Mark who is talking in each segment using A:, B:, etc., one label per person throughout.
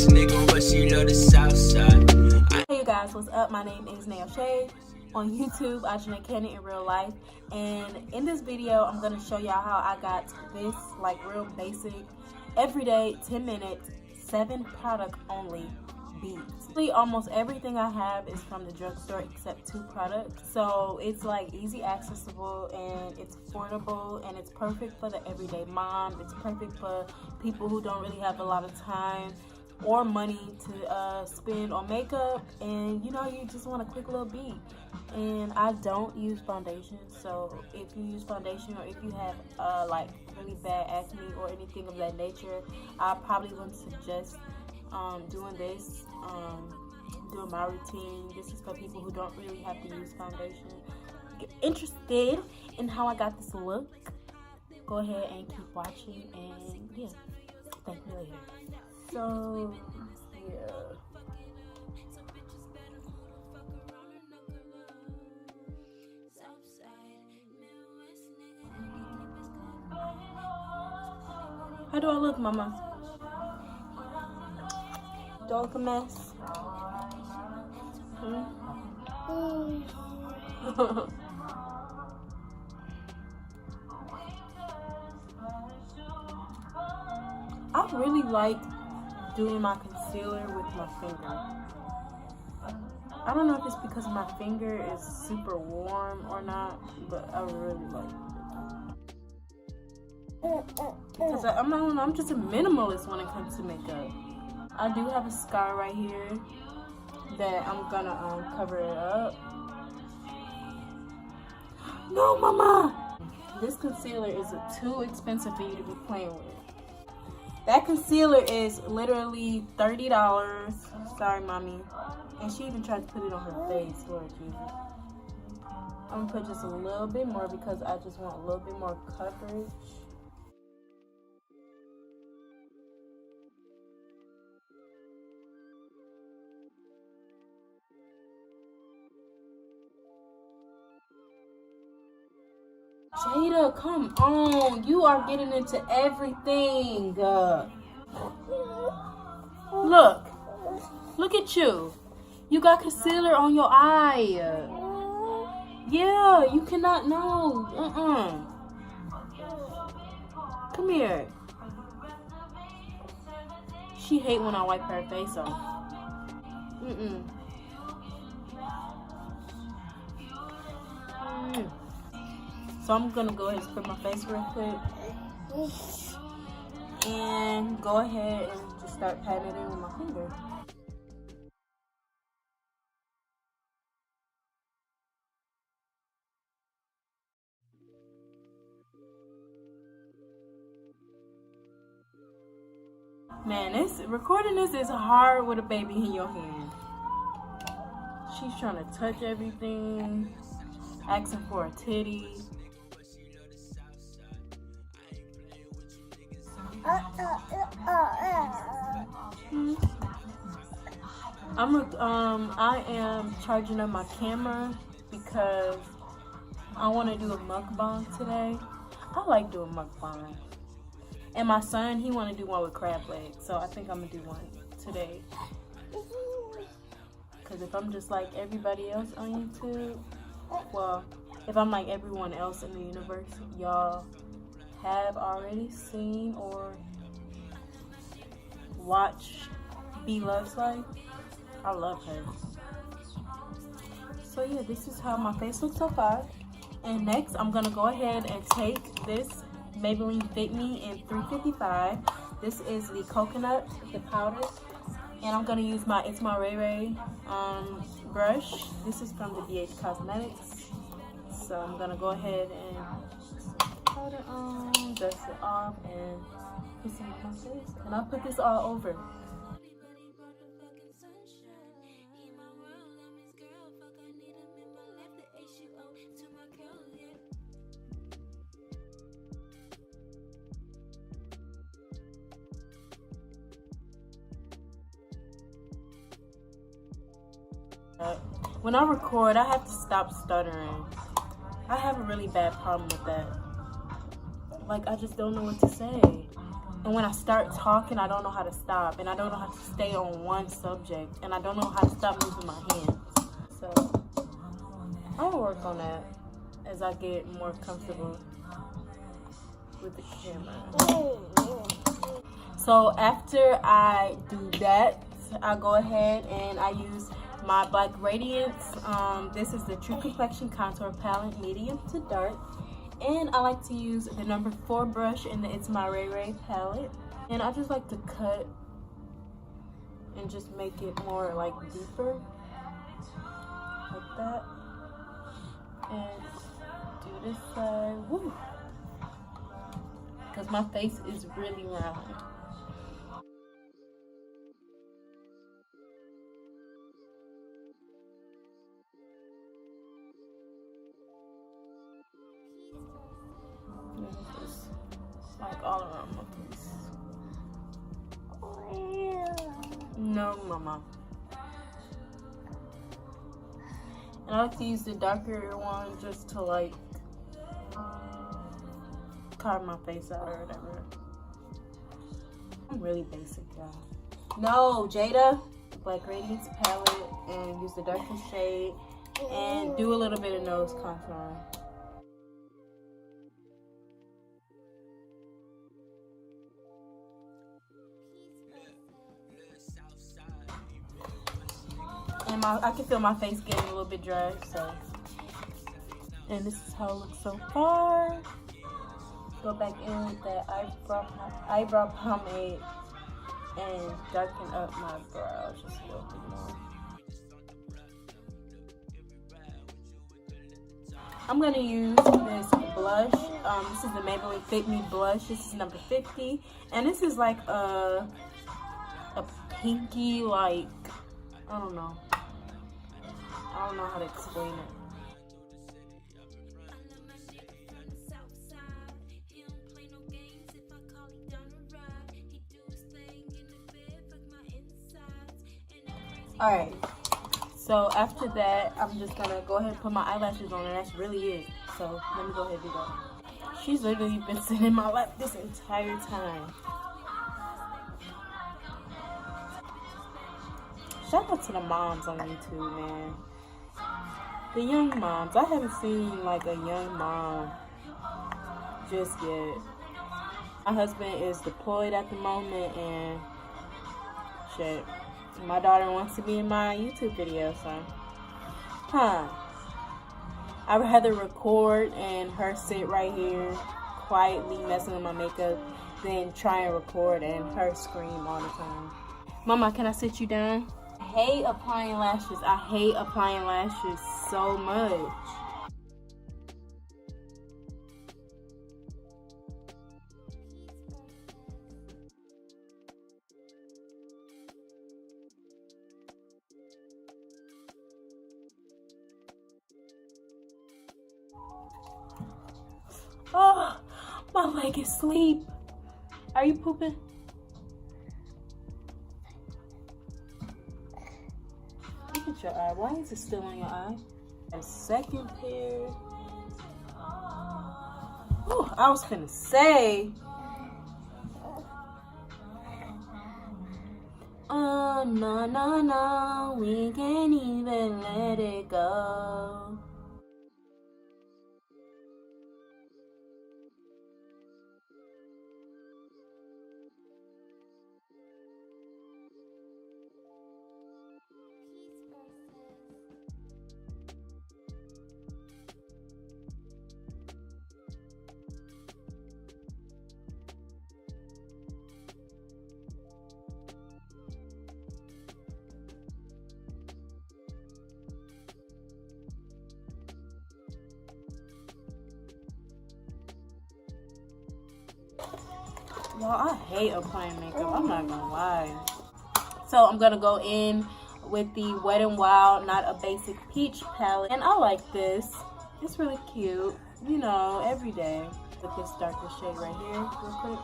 A: nigga, but she love the south side.
B: Hey you guys, what's up? My name is naeoshea. On YouTube, I Jeanette Cannon in real life. And in this video, I'm going to show y'all how I got this, like, real basic, everyday, 10 minutes, 7 product only beads. Almost everything I have is from the drugstore except 2 products. So it's like easy accessible and it's affordable and it's perfect for the everyday mom. It's perfect for people who don't really have a lot of time or money to spend on makeup, and you know, you just want a quick little bead. And I don't use foundation, so if you use foundation or if you have like really bad acne or anything of that nature, I probably wouldn't suggest doing this, doing my routine. This is for people who don't really have to use foundation. If you're interested in how I got this look, go ahead and keep watching, and yeah, thank you later. So, yeah. How do I look, mama? Do I look a mess? I really like doing my concealer with my finger. I don't know if it's because my finger is super warm or not, but I really like it. Because I'm just a minimalist when it comes to makeup. I do have a scar right here that I'm gonna cover it up. No, mama! This concealer is too expensive for you to be playing with. That concealer is literally $30. Sorry, mommy. And she even tried to put it on her face. Lord Jesus. I'm gonna put just a little bit more because I just want a little bit more coverage. Jada, come on. You are getting into everything. Look at you. You got concealer on your eye. Yeah, you cannot know. Come here. She hate when I wipe her face off. So I'm gonna go ahead and spray my face real quick. And go ahead and just start patting it in with my finger. Man, recording this is hard with a baby in your hand. She's trying to touch everything, asking for a titty. I am charging up my camera because I want to do a mukbang today. I like doing mukbang. And my son, he want to do one with crab legs, so I think I'm gonna do one today. Because if I'm just like everybody else on YouTube, well, if I'm like everyone else in the universe, y'all have already seen or watched B Love's Life. I love her. So yeah, this is how my face looks so far. And next, I'm gonna go ahead and take this Maybelline Fit Me in 355. This is the coconut, the powder. And I'm gonna use my Ray Ray brush. This is from the BH Cosmetics. So I'm gonna go ahead and powder on, dust it off, and put some on my face. And I'll put this all over. When I record, I have to stop stuttering. I have a really bad problem with that. Like, I just don't know what to say. And when I start talking, I don't know how to stop. And I don't know how to stay on one subject. And I don't know how to stop moving my hands. So I'll work on that as I get more comfortable with the camera. So after I do that, I go ahead and I use my Black Radiance. This is the True Complexion Contour Palette, medium to dark. And I like to use the number 4 brush in the It's My Ray Ray palette. And I just like to cut and just make it more like deeper, like that. And do this side, woo, because my face is really round. Just like all around my face. No, mama. And I like to use the darker one just to like carve my face out or whatever. I'm really basic, y'all. No, Jada, Black Radiance palette, and use the darkest shade and do a little bit of nose contour. And I can feel my face getting a little bit dry, so. And this is how it looks so far. Go back in with that eyebrow pomade and darken up my brows just a little bit more. I'm gonna use this blush. This is the Maybelline Fit Me blush. This is number 50, and this is like a pinky, like, I don't know how to explain it. Alright, so after that, I'm just gonna go ahead and put my eyelashes on, and that's really it. So let me go ahead and do that. She's literally been sitting in my lap this entire time. Shout out to the moms on YouTube, man. The young moms. I haven't seen like a young mom just yet. My husband is deployed at the moment, and shit, my daughter wants to be in my YouTube video, so I'd rather record and her sit right here quietly messing with my makeup than try and record and her scream all the time. Mama, can I sit you down? I hate applying lashes. I hate applying lashes so much. Oh, my leg is asleep. Are you pooping? Look at your eye. Why is it still on your eye? A second pair. Oh, I was finna say. Oh, no, no, no. We can't even let it go. Y'all, I hate applying makeup. I'm not gonna lie. So I'm gonna go in with the Wet n Wild Not a Basic Peach palette, and I like this. It's really cute, you know, every day. With this darker shade right here, real quick,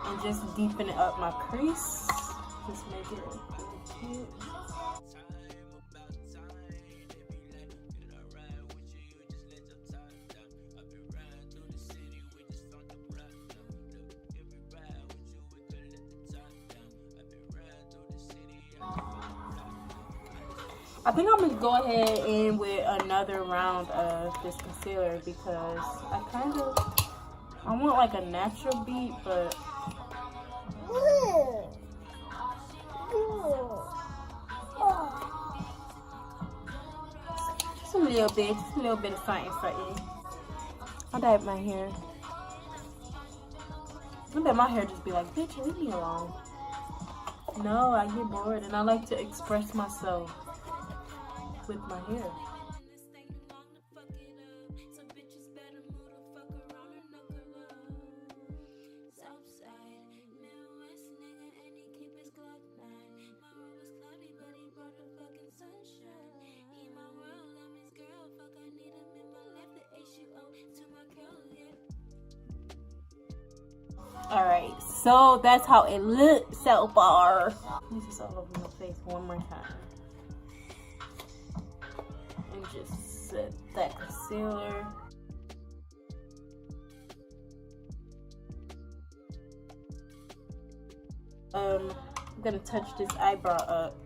B: and just deepen it up my crease. Just make it really cute. I think I'm gonna go ahead and with another round of this concealer because I want like a natural beat, but just a little bit of something for you. I dyed my hair. I bet my hair just be like, bitch, leave me alone. No, I get bored and I like to express myself with my hair. Alright, so that's how it looks so far. This is all over my face one more time. And just set that concealer. I'm gonna touch this eyebrow up.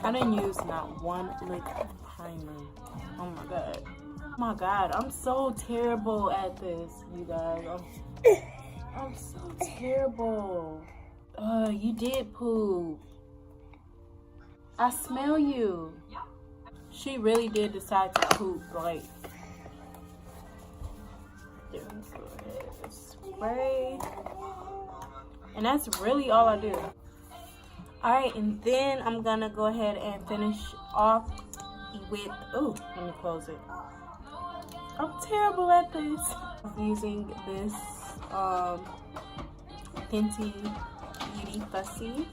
B: I didn't use not one lick of primer. Oh my god. Oh my god, I'm so terrible at this, you guys. I'm so terrible. You did poop. I smell you. She really did decide to poop, like. Spray. And that's really all I do. Alright, and then I'm gonna go ahead and finish off with, oh, let me close it. I'm terrible at this. I'm using this Fenty Beauty Fussy.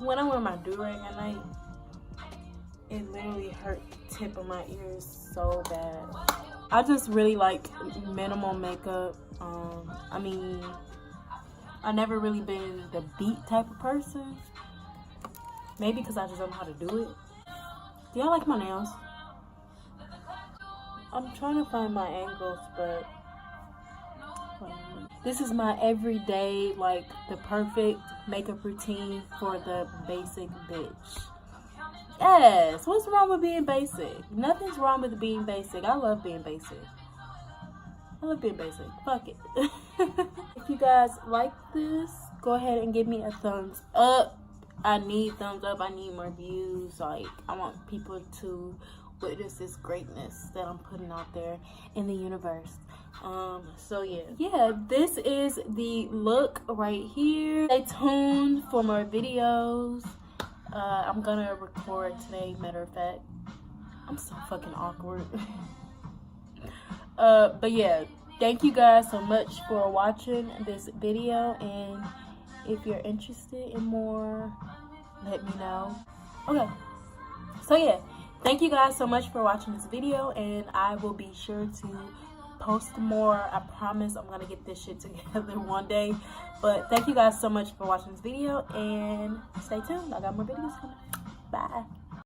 B: When I wear my do-rag at night, it literally hurt the tip of my ears so bad. I just really like minimal makeup. I mean, I never really been the beat type of person. Maybe because I just don't know how to do it. Do y'all like my nails? I'm trying to find my angles, but this is my everyday, like the perfect makeup routine for the basic bitch. Yes, what's wrong with being basic? Nothing's wrong with being basic. I love being basic. I love being basic. Fuck it. If you guys like this, go ahead and give me a thumbs up. I need thumbs up. I need more views. Like, I want people to witness this greatness that I'm putting out there in the universe. So yeah, this is the look right here. Stay tuned for more videos. I'm gonna record today, matter of fact. I'm so fucking awkward. But yeah, thank you guys so much for watching this video, and if you're interested in more, let me know. Okay, so yeah, thank you guys so much for watching this video, and I will be sure to post more. I promise I'm gonna get this shit together one day. But thank you guys so much for watching this video, and stay tuned. I got more videos coming. Bye.